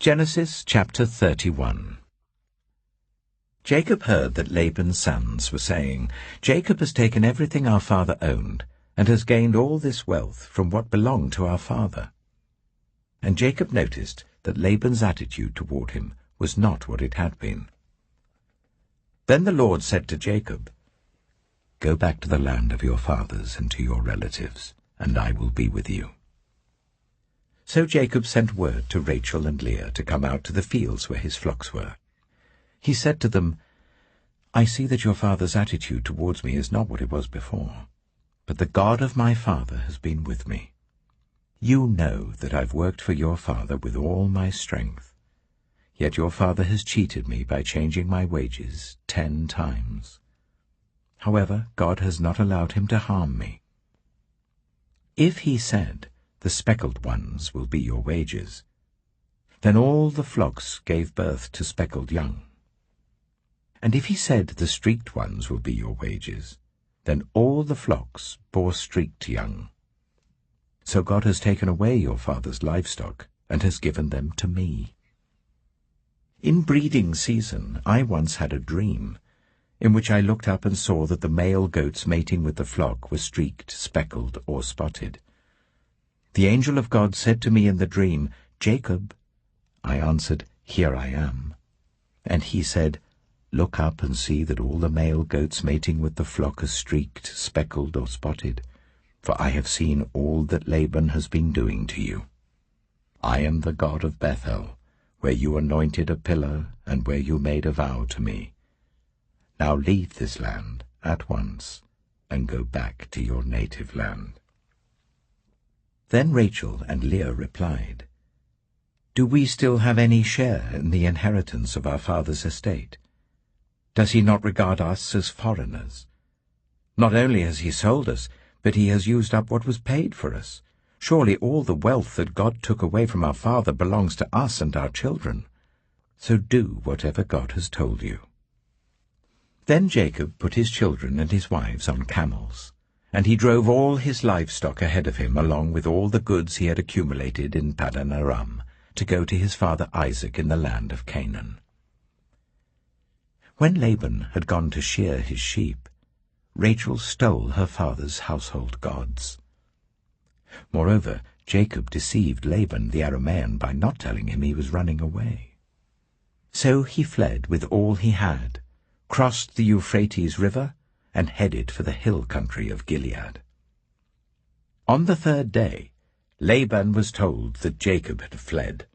Genesis chapter 31. Jacob heard that Laban's sons were saying, "Jacob has taken everything our father owned, and has gained all this wealth from what belonged to our father." And Jacob noticed that Laban's attitude toward him was not what it had been. Then the Lord said to Jacob, "Go back to the land of your fathers and to your relatives, and I will be with you." So Jacob sent word to Rachel and Leah to come out to the fields where his flocks were. He said to them, "I see that your father's attitude towards me is not what it was before, but the God of my father has been with me. You know that I've worked for your father with all my strength, yet your father has cheated me by changing my wages 10 times. However, God has not allowed him to harm me. If he said, 'The speckled ones will be your wages,' then all the flocks gave birth to speckled young. And if he said, 'The streaked ones will be your wages,' then all the flocks bore streaked young. So God has taken away your father's livestock and has given them to me. In breeding season I once had a dream, in which I looked up and saw that the male goats mating with the flock were streaked, speckled, or spotted. The angel of God said to me in the dream, 'Jacob.' I answered, 'Here I am.' And he said, 'Look up and see that all the male goats mating with the flock are streaked, speckled, or spotted, for I have seen all that Laban has been doing to you. I am the God of Bethel, where you anointed a pillar and where you made a vow to me. Now leave this land at once and go back to your native land.' Then Rachel and Leah replied, 'Do we still have any share in the inheritance of our father's estate? Does he not regard us as foreigners? Not only has he sold us, but he has used up what was paid for us. Surely all the wealth that God took away from our father belongs to us and our children. So do whatever God has told you.' Then Jacob put his children and his wives on camels, and he drove all his livestock ahead of him along with all the goods he had accumulated in Paddan Aram, to go to his father Isaac in the land of Canaan. When Laban had gone to shear his sheep, Rachel stole her father's household gods. Moreover, Jacob deceived Laban the Aramean by not telling him he was running away. So he fled with all he had, crossed the Euphrates River, and headed for the hill country of Gilead. On the 3rd day, Laban was told that Jacob had fled.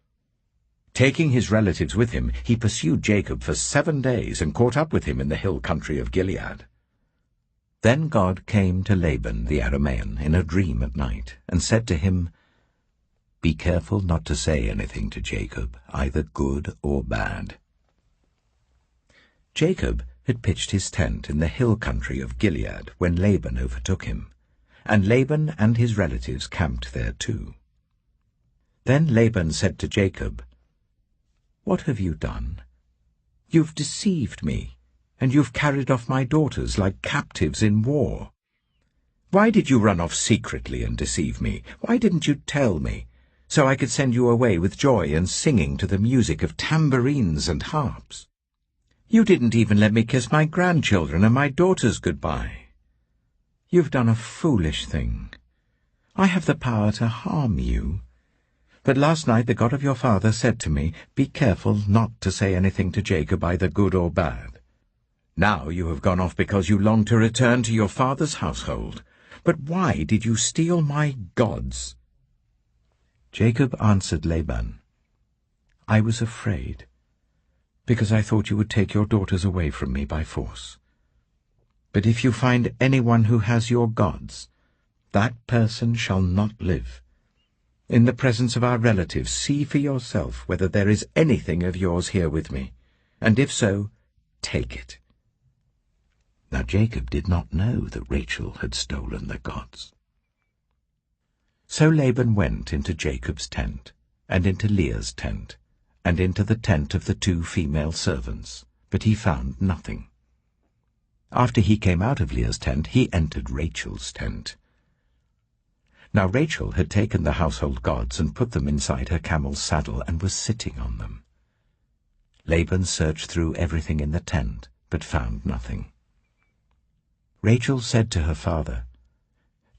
Taking his relatives with him, he pursued Jacob for 7 days and caught up with him in the hill country of Gilead. Then God came to Laban the Aramean in a dream at night, and said to him, "Be careful not to say anything to Jacob, either good or bad." Jacob had pitched his tent in the hill country of Gilead when Laban overtook him, and Laban and his relatives camped there too. Then Laban said to Jacob, "What have you done? You've deceived me, and you've carried off my daughters like captives in war. Why did you run off secretly and deceive me? Why didn't you tell me, so I could send you away with joy and singing to the music of tambourines and harps? You didn't even let me kiss my grandchildren and my daughters goodbye. You've done a foolish thing. I have the power to harm you. But last night the God of your father said to me, 'Be careful not to say anything to Jacob, either good or bad.' Now you have gone off because you long to return to your father's household. But why did you steal my gods?" Jacob answered Laban, "I was afraid, because I thought you would take your daughters away from me by force. But if you find anyone who has your gods, that person shall not live. In the presence of our relatives, see for yourself whether there is anything of yours here with me, and if so, take it." Now Jacob did not know that Rachel had stolen the gods. So Laban went into Jacob's tent, and into Leah's tent, and into the tent of the 2 female servants, but he found nothing. After he came out of Leah's tent, he entered Rachel's tent. Now Rachel had taken the household gods and put them inside her camel's saddle and was sitting on them. Laban searched through everything in the tent, but found nothing. Rachel said to her father,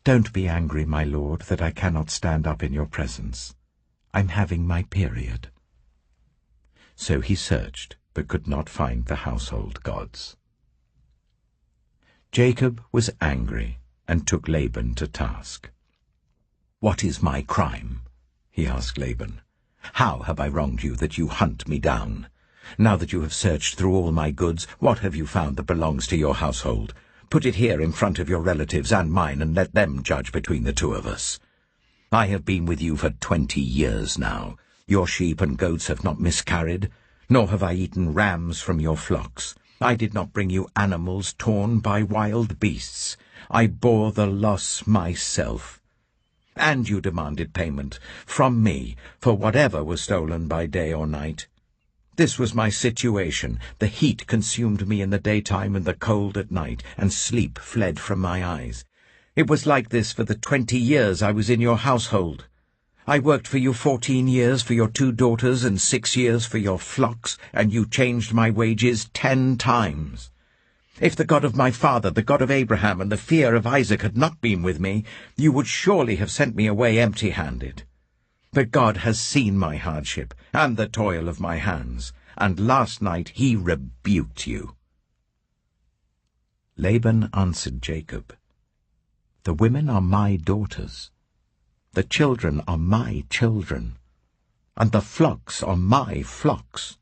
"Don't be angry, my lord, that I cannot stand up in your presence. I'm having my period." So he searched, but could not find the household gods. Jacob was angry and took Laban to task. "What is my crime?" he asked Laban. "How have I wronged you that you hunt me down? Now that you have searched through all my goods, what have you found that belongs to your household? Put it here in front of your relatives and mine, and let them judge between the two of us. I have been with you for 20 years now. Your sheep and goats have not miscarried, nor have I eaten rams from your flocks. I did not bring you animals torn by wild beasts. I bore the loss myself. And you demanded payment from me for whatever was stolen by day or night. This was my situation. The heat consumed me in the daytime and the cold at night, and sleep fled from my eyes. It was like this for the 20 years I was in your household. I worked for you 14 years for your 2 daughters and 6 years for your flocks, and you changed my wages 10 times. If the God of my father, the God of Abraham, and the fear of Isaac had not been with me, you would surely have sent me away empty-handed. But God has seen my hardship and the toil of my hands, and last night he rebuked you." Laban answered Jacob, "The women are my daughters, the children are my children, and the flocks are my flocks.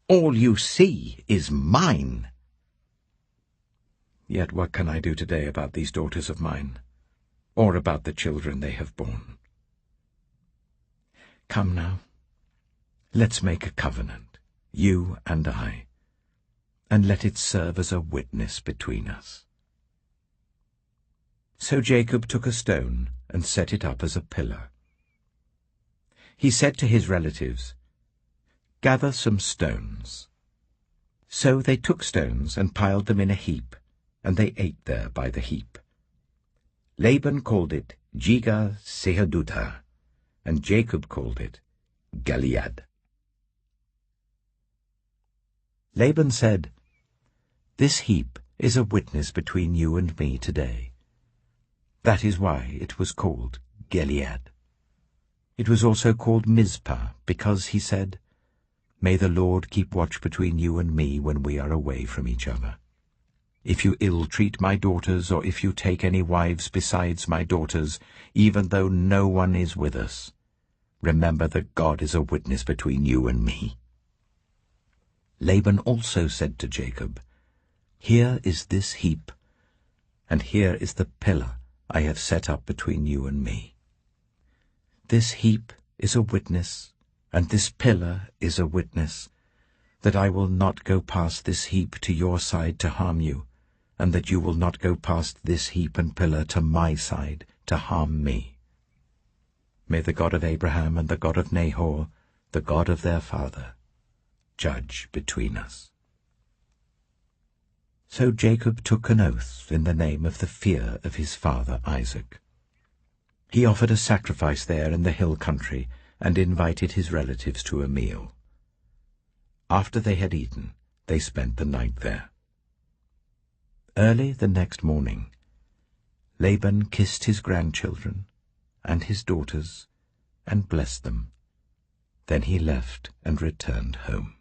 All you see is mine. Yet what can I do today about these daughters of mine, or about the children they have borne? Come now, let's make a covenant, you and I, and let it serve as a witness between us." So Jacob took a stone and set it up as a pillar. He said to his relatives, "Gather some stones." So they took stones and piled them in a heap, and they ate there by the heap. Laban called it Jegar-sahadutha, and Jacob called it Gilead. Laban said, "This heap is a witness between you and me today." That is why it was called Gilead. It was also called Mizpah, because he said, "May the Lord keep watch between you and me when we are away from each other. If you ill-treat my daughters, or if you take any wives besides my daughters, even though no one is with us, remember that God is a witness between you and me." Laban also said to Jacob, "Here is this heap, and here is the pillar I have set up between you and me. This heap is a witness, and this pillar is a witness, that I will not go past this heap to your side to harm you, and that you will not go past this heap and pillar to my side to harm me. May the God of Abraham and the God of Nahor, the God of their father, judge between us." So Jacob took an oath in the name of the fear of his father Isaac. He offered a sacrifice there in the hill country and invited his relatives to a meal. After they had eaten, they spent the night there. Early the next morning, Laban kissed his grandchildren and his daughters and blessed them. Then he left and returned home.